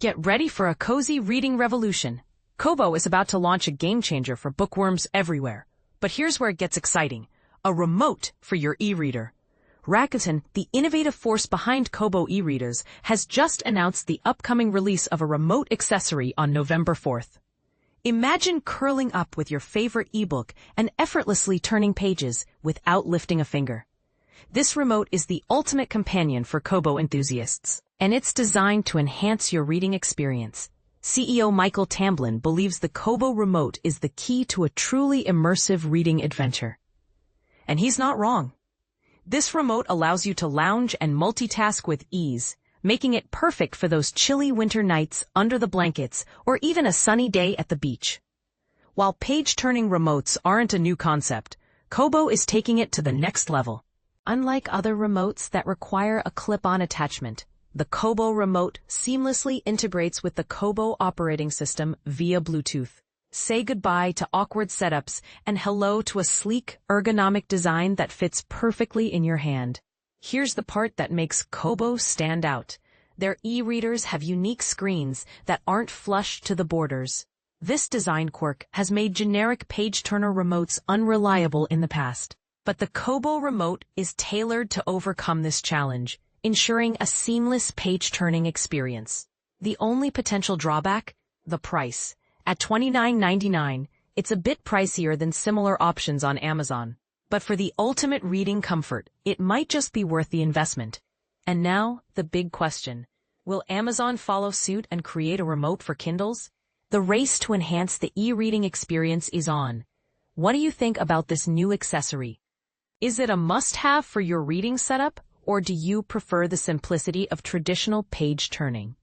Get ready for a cozy reading revolution. Kobo is about to launch a game-changer for bookworms everywhere. But here's where it gets exciting. A remote for your e-reader. Rakuten, the innovative force behind Kobo e-readers, has just announced the upcoming release of a remote accessory on November 4th. Imagine curling up with your favorite ebook and effortlessly turning pages without lifting a finger. This remote is the ultimate companion for Kobo enthusiasts, and it's designed to enhance your reading experience. CEO Michael Tamblyn believes the Kobo Remote is the key to a truly immersive reading adventure. And he's not wrong. This remote allows you to lounge and multitask with ease, making it perfect for those chilly winter nights under the blankets or even a sunny day at the beach. While page-turning remotes aren't a new concept, Kobo is taking it to the next level. Unlike other remotes that require a clip-on attachment, the Kobo Remote seamlessly integrates with the Kobo operating system via Bluetooth. Say goodbye to awkward setups and hello to a sleek, ergonomic design that fits perfectly in your hand. Here's the part that makes Kobo stand out. Their e-readers have unique screens that aren't flush to the borders. This design quirk has made generic page-turner remotes unreliable in the past. But the Kobo Remote is tailored to overcome this challenge, ensuring a seamless page-turning experience. The only potential drawback? The price. At $29.99, it's a bit pricier than similar options on Amazon. But for the ultimate reading comfort, it might just be worth the investment. And now, the big question. Will Amazon follow suit and create a remote for Kindles? The race to enhance the e-reading experience is on. What do you think about this new accessory? Is it a must-have for your reading setup, or do you prefer the simplicity of traditional page turning?